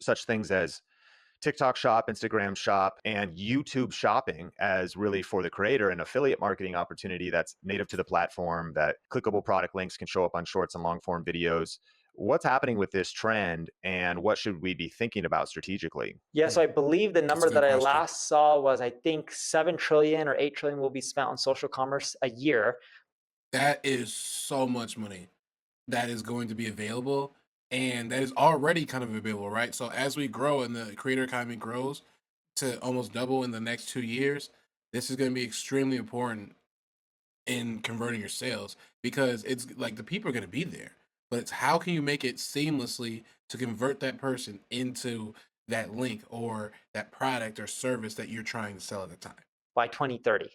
such things as TikTok shop, Instagram shop, and YouTube shopping as really for the creator an affiliate marketing opportunity that's native to the platform, that clickable product links can show up on shorts and long form videos. What's happening with this trend and what should we be thinking about strategically? Yeah, so I believe the That's a number good that I question. last saw was I think 7 trillion or 8 trillion will be spent on social commerce a year. That is so much money that is going to be available, and that is already kind of available, right? So as we grow and the creator economy grows to almost double in the next 2 years, this is going to be extremely important in converting your sales because it's like the people are going to be there, but it's how can you make it seamlessly to convert that person into that link or that product or service that you're trying to sell at the time. By 2030.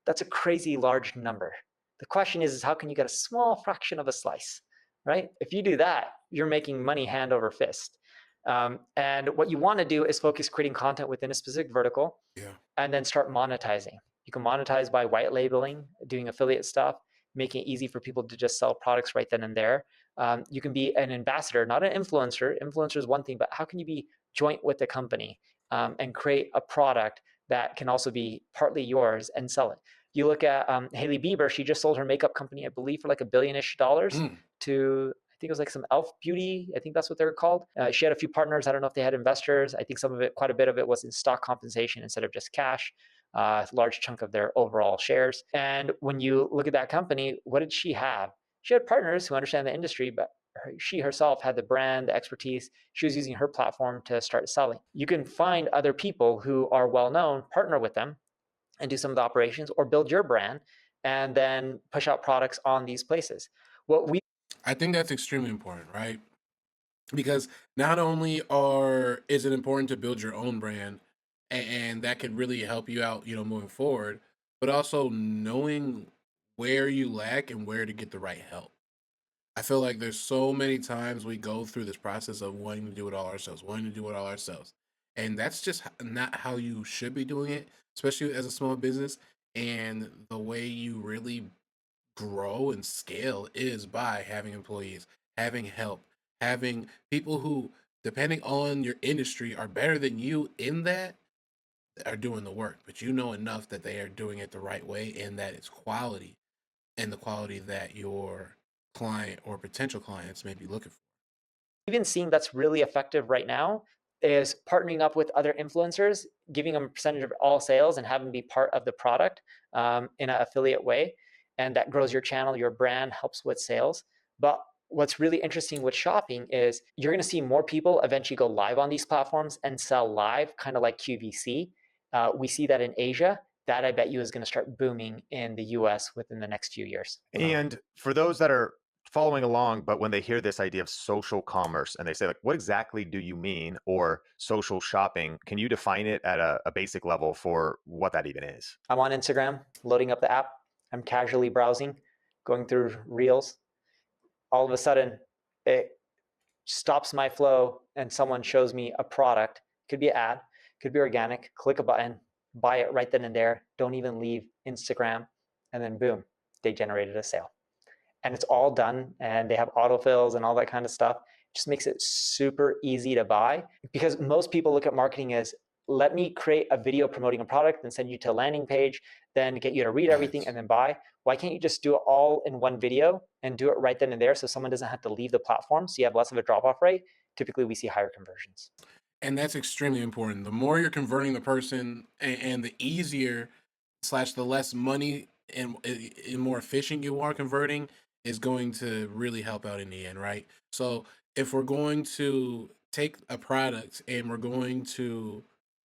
That's a crazy large number. The question is how can you get a small fraction of a slice, right? If you do that, you're making money hand over fist. And what you want to do is focus creating content within a specific vertical Yeah. and then start monetizing. You can monetize by white labeling, doing affiliate stuff, making it easy for people to just sell products right then and there. You can be an ambassador, not an influencer. Influencer is one thing, but how can you be joint with the company and create a product that can also be partly yours and sell it? You look at Hailey Bieber, she just sold her makeup company, I believe, for like $1 billion-ish Mm. to, I think it was like some Elf Beauty. I think that's what they're called. She had a few partners. I don't know if they had investors. I think some of it, quite a bit of it was in stock compensation instead of just cash, a large chunk of their overall shares. And when you look at that company, what did she have? She had partners who understand the industry, but she herself had the brand, the expertise. She was using her platform to start selling. You can find other people who are well known, partner with them, and do some of the operations or build your brand and then push out products on these places. What we I think that's extremely important, right? Because not only are is it important to build your own brand and that could really help you out, moving forward, but also knowing where you lack and where to get the right help. I feel like there's so many times we go through this process of wanting to do it all ourselves, wanting to do it all ourselves. And that's just not how you should be doing it, especially as a small business. And the way you really grow and scale is by having employees, having help, having people who, depending on your industry, are better than you in that, are doing the work. But you know enough that they are doing it the right way and that it's quality and the quality that your client or potential clients may be looking for. even seeing that's really effective right now is partnering up with other influencers, giving them a percentage of all sales and having them be part of the product in an affiliate way. And that grows your channel, your brand, helps with sales. But what's really interesting with shopping is you're going to see more people eventually go live on these platforms and sell live, kind of like QVC. We see that in Asia. That I bet you is going to start booming in the US within the next few years. And for those that are following along, but when they hear this idea of social commerce and they say, like, what exactly do you mean? Or social shopping, can you define it at a basic level for what that even is? I'm on Instagram, loading up the app. I'm casually browsing, going through reels. All of a sudden, it stops my flow and someone shows me a product. Could be an ad, could be organic. Click a button, buy it right then and there. Don't even leave Instagram. And then boom, they generated a sale. And it's all done. And they have autofills and all that kind of stuff. It just makes it super easy to buy because most people look at marketing as let me create a video promoting a product and send you to a landing page, then get you to read everything Yes. and then buy. Why can't you just do it all in one video and do it right then and there so someone doesn't have to leave the platform so you have less of a drop off rate? Typically, we see higher conversions. And that's extremely important. The more you're converting the person and the easier slash the less money and more efficient you are converting is going to really help out in the end, right? So if we're going to take a product and we're going to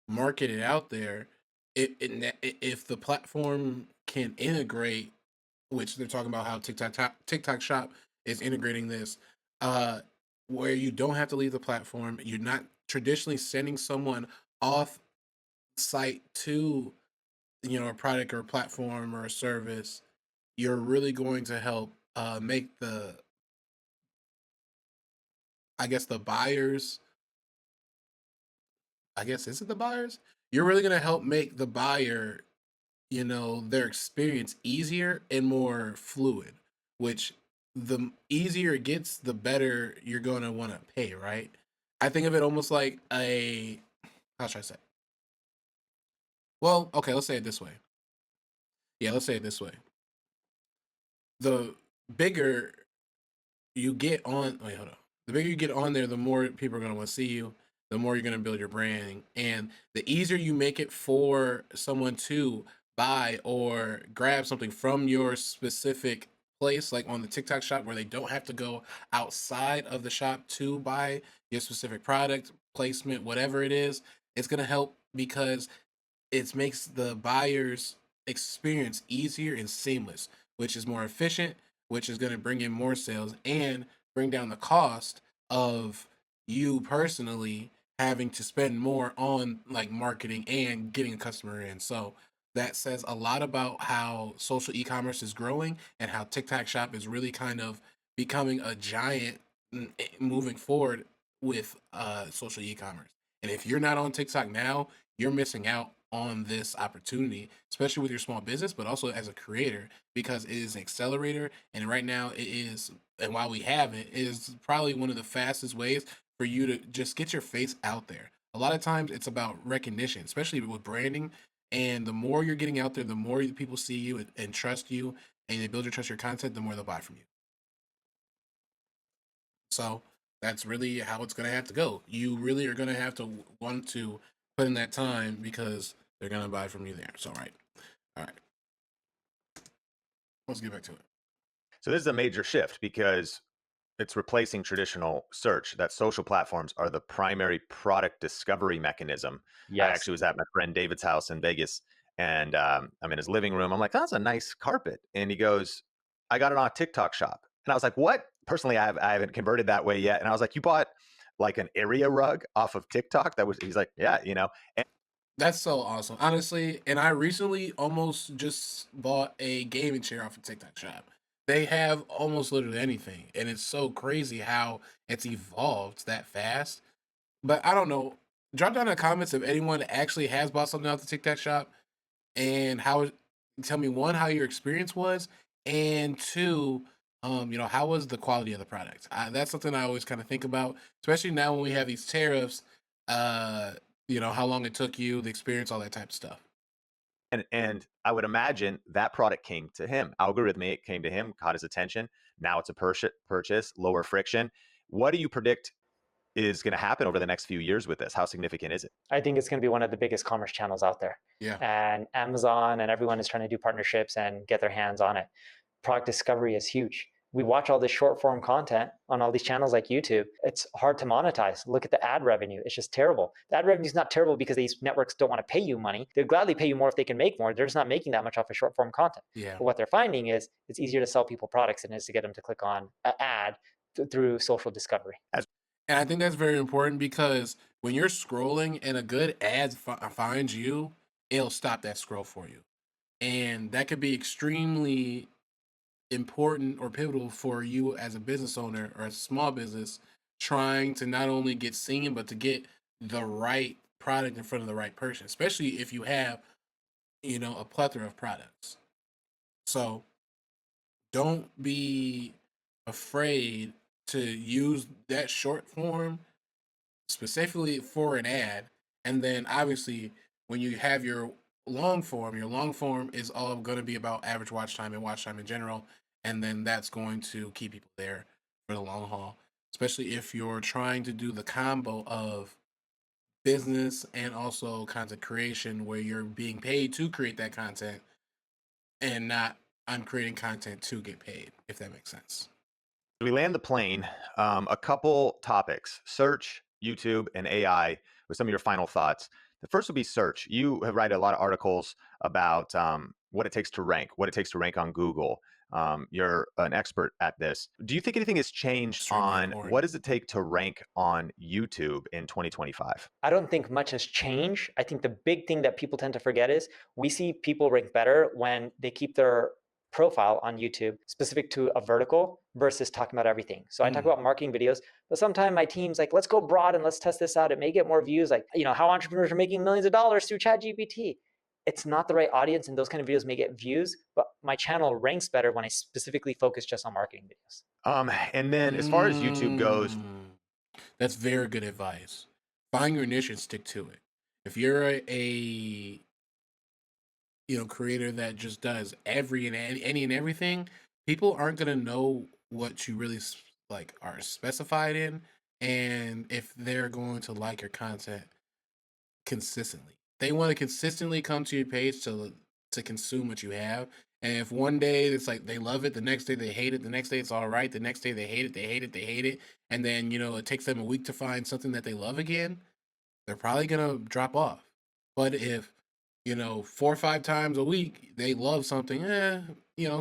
market it out there, if the platform can integrate, which they're talking about how TikTok Shop is integrating this, uh, where you don't have to leave the platform, you're not traditionally sending someone off site to a product or a platform or a service. You're really going to help make the, I guess, the buyers, I guess, is it the buyers? You're really going to help make the buyer, their experience easier and more fluid, which the easier it gets, the better you're going to want to pay, right? I think of it almost like a, how should I say? Well, okay, let's say it this way. Yeah, let's say it this way. The bigger you get on, wait, hold on. The bigger you get on there, the more people are going to want to see you, the more you're going to build your branding. And the easier you make it for someone to buy or grab something from your specific place, like on the TikTok shop, where they don't have to go outside of the shop to buy your specific product, placement, whatever it is, it's going to help because it makes the buyer's experience easier and seamless, which is more efficient, which is going to bring in more sales and bring down the cost of you personally having to spend more on like marketing and getting a customer in. So that says a lot about how social e-commerce is growing and how TikTok Shop is really kind of becoming a giant moving forward with social e-commerce. And if you're not on TikTok now, you're missing out on this opportunity, especially with your small business, but also as a creator, because it is an accelerator. And right now it is, and while we have it, it is probably one of the fastest ways for you to just get your face out there. A lot of times it's about recognition, especially with branding. And the more you're getting out there, the more people see you and trust you, and they build your trust, your content, the more they'll buy from you. So that's really how it's going to have to go. You really are going to have to want to put in that time because they're going to buy from you there. So, all right. Let's get back to it. So this is a major shift because it's replacing traditional search, that social platforms are the primary product discovery mechanism. I Yes. actually was at my friend David's house in Vegas, and I'm in his living room. I'm like, that's a nice carpet. And he goes, I got it on a TikTok shop. And I was like, what? Personally, I haven't converted that way yet. And I was like, you bought like an area rug off of TikTok? He's like, yeah, you know. And That's so awesome, honestly. And I recently almost just bought a gaming chair off of TikTok Shop. They have almost literally anything, and it's so crazy how it's evolved that fast. But I don't know. Drop down in the comments if anyone actually has bought something off the TikTok Shop and how. Tell me one how your experience was, and two, how was the quality of the product? That's something I always kind of think about, especially now when we have these tariffs. Uh, how long it took you, the experience, all that type of stuff. and I would imagine that product came to him. Algorithmically, it came to him, caught his attention. Now it's a purchase, lower friction. What do you predict is going to happen over the next few years with this? How significant is it? I think it's going to be one of the biggest commerce channels out there. Yeah. And Amazon and everyone is trying to do partnerships and get their hands on it. Product discovery is huge. We watch all this short form content on all these channels like YouTube. It's hard to monetize. Look at the ad revenue. It's just terrible. The ad revenue is not terrible because these networks don't want to pay you money. They'd gladly pay you more if they can make more. They're just not making that much off of short form content. Yeah. But what they're finding is it's easier to sell people products than it is to get them to click on an ad through social discovery. And I think that's very important because when you're scrolling and a good ad finds you, it'll stop that scroll for you. And that could be extremely important or pivotal for you as a business owner or a small business trying to not only get seen, but to get the right product in front of the right person, especially if you have, a plethora of products. So don't be afraid to use that short form specifically for an ad. And then obviously when you have your long form is all going to be about average watch time and watch time in general. And then that's going to keep people there for the long haul, especially if you're trying to do the combo of business and also content creation where you're being paid to create that content and not I'm creating content to get paid, if that makes sense. We land the plane. A couple topics: search, YouTube, and AI. With some of your final thoughts. The first would be search. You have written a lot of articles about what it takes to rank, on Google. You're an expert at this. Do you think anything has changed Extremely on important. what does it take to rank on YouTube in 2025? I don't think much has changed. I think the big thing that people tend to forget is we see people rank better when they keep their profile on YouTube specific to a vertical versus talking about everything. So I talk about marketing videos, but sometimes my team's like, let's go broad and let's test this out. It may get more views, like, how entrepreneurs are making millions of dollars through ChatGPT. It's not the right audience, and those kind of videos may get views, but my channel ranks better when I specifically focus just on marketing videos. And then as far as YouTube goes, That's very good advice. Find your niche and stick to it. If you're a creator that just does every and any and everything, people aren't gonna know what you really like are specified in, and if they're going to like your content consistently. They want to consistently come to your page to consume what you have. And if one day it's like they love it, the next day they hate it, the next day it's all right, the next day they hate it, they hate it, they hate it, and then it takes them a week to find something that they love again, they're probably gonna drop off. But if 4 or 5 times a week they love something,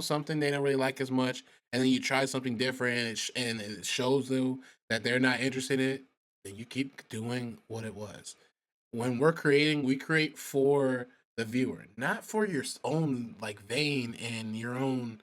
something they don't really like as much, and then you try something different and it shows them that they're not interested in it, then you keep doing what it was. When we're creating, we create for the viewer, not for your own like vein and your own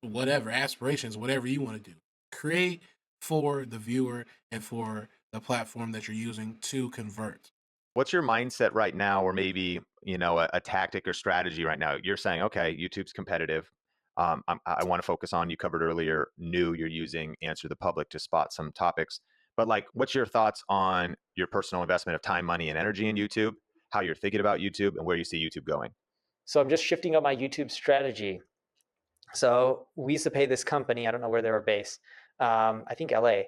whatever aspirations, whatever you want to do. Create for the viewer and for the platform that you're using to convert. What's your mindset right now, or maybe a tactic or strategy right now? You're saying, okay, YouTube's competitive. I want to focus on, you covered earlier, you're using Answer the Public to spot some topics. But like, what's your thoughts on your personal investment of time, money, and energy in YouTube, how you're thinking about YouTube, and where you see YouTube going? So I'm just shifting up my YouTube strategy. So we used to pay this company, I don't know where they were based, I think LA,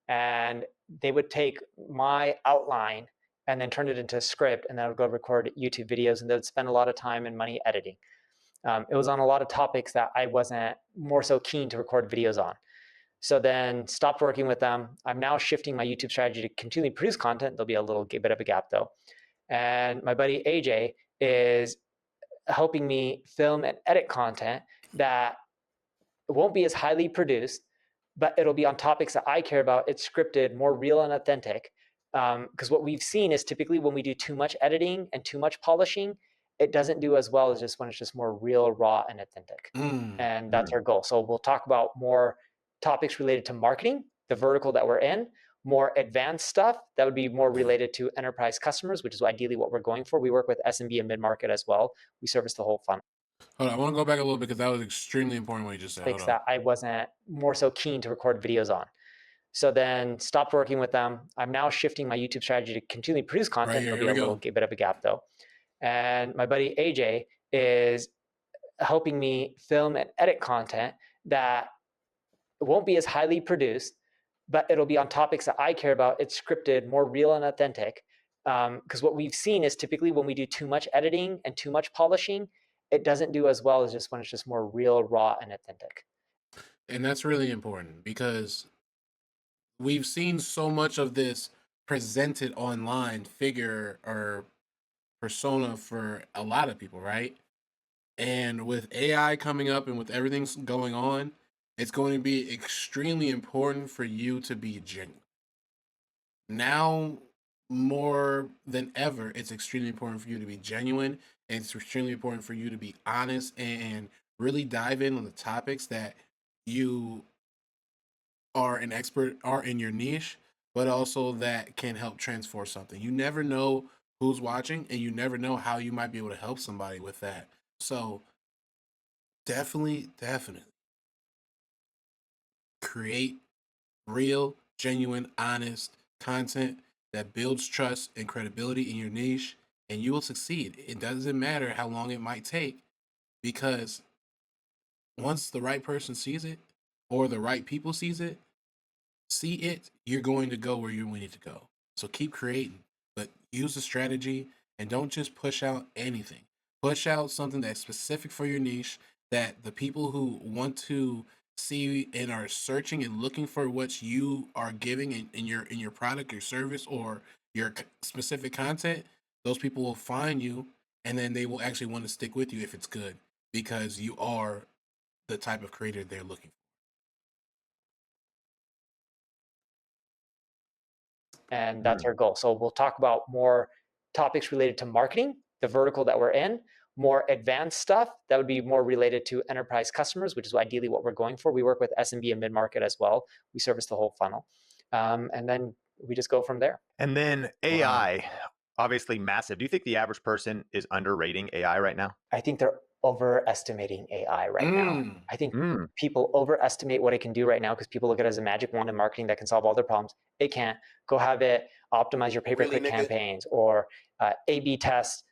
and they would take my outline and then turn it into a script, and then I would go record YouTube videos, and they would spend a lot of time and money editing. It was on a lot of topics that I wasn't more so keen to record videos on. So then stopped working with them. I'm now shifting my YouTube strategy to continually produce content. There'll be a little bit of a gap though. And my buddy AJ is helping me film and edit content that won't be as highly produced, but it'll be on topics that I care about. It's scripted, more real and authentic. Because what we've seen is typically when we do too much editing and too much polishing, it doesn't do as well as just when it's just more real, raw, and authentic. And that's our goal. So we'll talk about more topics related to marketing, the vertical that we're in, more advanced stuff that would be more related to enterprise customers, which is ideally what we're going for. We work with SMB and mid-market as well. We service the whole funnel. Hold on, I want to go back a little bit because that was extremely important what you just said. Topics that I wasn't more so keen to record videos on. So then stopped working with them. I'm now shifting my YouTube strategy to continually produce content. There'll be a little bit of a gap though. And my buddy AJ is helping me film and edit content that won't be as highly produced, but it'll be on topics that I care about. It's scripted, more real and authentic. Because what we've seen is typically when we do too much editing and too much polishing, it doesn't do as well as just when it's just more real, raw, and authentic. And that's really important because we've seen so much of this presented online figure or persona for a lot of people, right? And with AI coming up and with everything going on, it's going to be extremely important for you to be genuine. Now, more than ever, it's extremely important for you to be genuine, and it's extremely important for you to be honest and really dive in on the topics that you are an expert are in your niche, but also that can help transform something. You never know who's watching, and you never know how you might be able to help somebody with that. So definitely create real, genuine, honest content that builds trust and credibility in your niche, and you will succeed. It doesn't matter how long it might take, because once the right person sees it or the right people see it, you're going to go where you need to go. So keep creating, but use the strategy and don't just push out anything. Push out something that's specific for your niche, that the people who want to see and are searching and looking for what you are giving in your product, your service, or your specific content, those people will find you, and then they will actually want to stick with you if it's good, because you are the type of creator they're looking for. And that's our goal. So we'll talk about more topics related to marketing, the vertical that we're in, more advanced stuff that would be more related to enterprise customers, which is ideally what we're going for. We work with SMB and mid-market as well. We service the whole funnel. And then we just go from there. And then AI, obviously massive. Do you think the average person is underrating AI right now? I think they're overestimating AI right now. I think Mm. people overestimate what it can do right now because people look at it as a magic wand in marketing that can solve all their problems. It can't. Go have it optimize your pay-per-click Really, nigga? campaigns or A/B test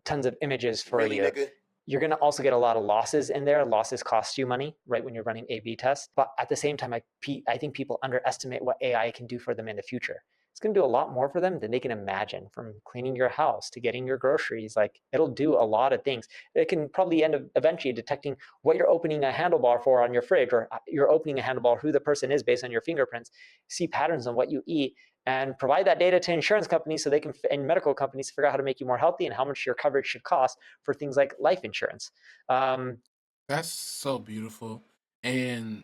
tons of images for Really, you. nigga? You're going to also get a lot of losses in there. Losses cost you money, right, when you're running A/B tests. But at the same time, I think people underestimate what AI can do for them in the future. It's going to do a lot more for them than they can imagine, from cleaning your house to getting your groceries. Like, it'll do a lot of things. It can probably end up eventually detecting what you're opening a handlebar for on your fridge, or you're opening a handlebar, who the person is based on your fingerprints, see patterns on what you eat, and provide that data to insurance companies so they can, and medical companies, to figure out how to make you more healthy and how much your coverage should cost for things like life insurance. That's so beautiful. And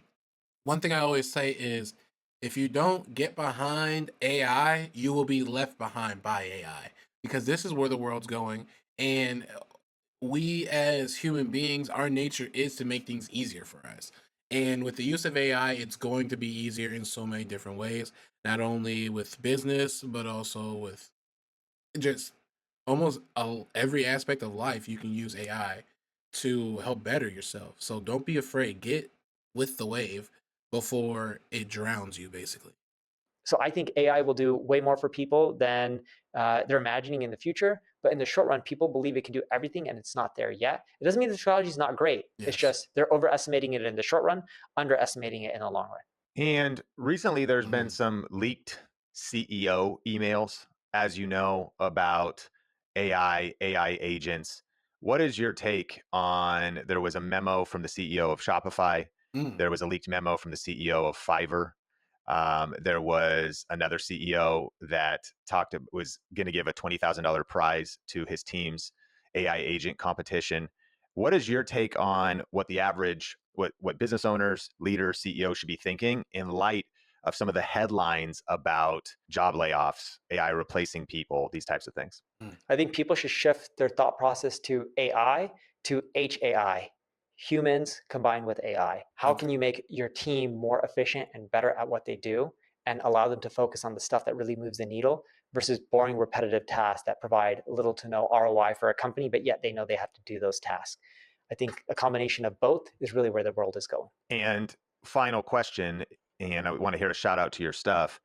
one thing I always say is, if you don't get behind AI, you will be left behind by AI, because this is where the world's going. And we as human beings, our nature is to make things easier for us. And with the use of AI, it's going to be easier in so many different ways, not only with business, but also with just almost every aspect of life. You can use AI to help better yourself. So don't be afraid. Get with the wave before it drowns you, basically. So I think AI will do way more for people than they're imagining in the future. But in the short run, people believe it can do everything, and it's not there yet. It doesn't mean the technology is not great. It's Yes. just they're overestimating it in the short run, underestimating it in the long run. And recently, there's been some leaked CEO emails, as you know, about AI agents. What is your take on? There was a memo from the CEO of Shopify. Mm. There was a leaked memo from the CEO of Fiverr. There was another CEO that was going to give a $20,000 prize to his team's AI agent competition. What is your take on what the average, what business owners, leaders, CEOs should be thinking in light of some of the headlines about job layoffs, AI replacing people, these types of things? I think people should shift their thought process to AI to HAI, humans combined with AI. How Okay. can you make your team more efficient and better at what they do, and allow them to focus on the stuff that really moves the needle versus boring, repetitive tasks that provide little to no ROI for a company, but yet they know they have to do those tasks. I think a combination of both is really where the world is going. And final question, and I want to hear a shout out to your stuff.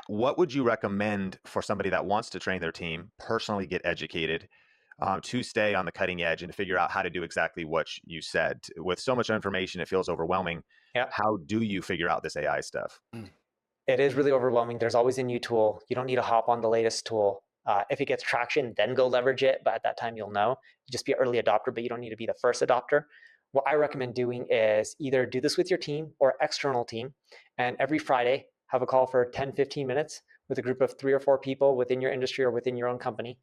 What would you recommend for somebody that wants to train their team, personally get educated, to stay on the cutting edge and to figure out how to do exactly what you said? With so much information, it feels overwhelming. Yeah. How do you figure out this AI stuff? It is really overwhelming. There's always a new tool. You don't need to hop on the latest tool. If it gets traction, then go leverage it. But at that time, you'll know. You just be an early adopter, but you don't need to be the first adopter. What I recommend doing is either do this with your team or external team. And every Friday, have a call for 10, 15 minutes with a group of 3 or 4 people within your industry or within your own company,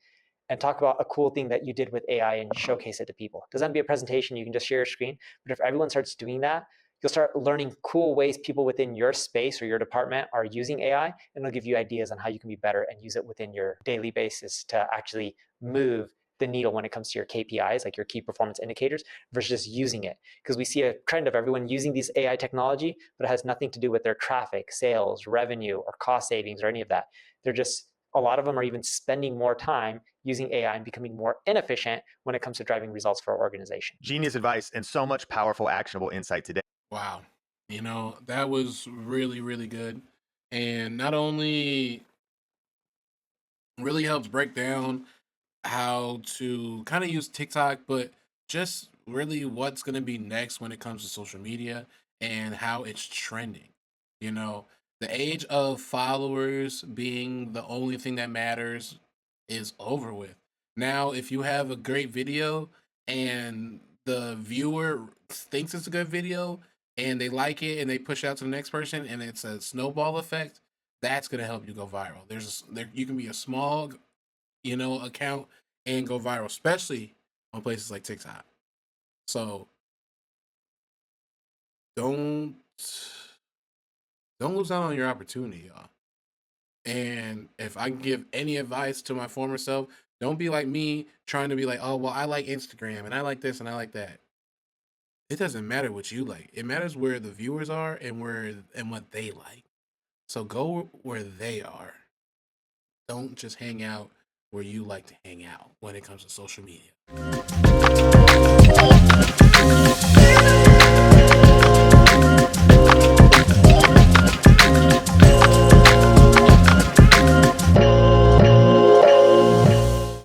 and talk about a cool thing that you did with AI and showcase it to people. It doesn't have to be a presentation. You can just share your screen. But if everyone starts doing that, you'll start learning cool ways people within your space or your department are using AI, and it'll give you ideas on how you can be better and use it within your daily basis to actually move the needle when it comes to your KPIs, like your key performance indicators, versus just using it. Because we see a trend of everyone using these AI technology, but it has nothing to do with their traffic, sales, revenue, or cost savings, or any of that. They're just, a lot of them are even spending more time using AI and becoming more inefficient when it comes to driving results for our organization. Genius advice and so much powerful, actionable insight today. Wow. That was really, really good. And not only really helps break down how to kind of use TikTok, but just really what's going to be next when it comes to social media and how it's trending. The age of followers being the only thing that matters is over with. Now, if you have a great video and the viewer thinks it's a good video and they like it and they push it out to the next person and it's a snowball effect, that's going to help you go viral. You can be a small, account and go viral, especially on places like TikTok. So don't lose out on your opportunity, y'all. And if I can give any advice to my former self, don't be like me trying to be like, oh, well, I like Instagram and I like this and I like that. It doesn't matter what you like. It matters where the viewers are and what they like. So go where they are. Don't just hang out where you like to hang out when it comes to social media.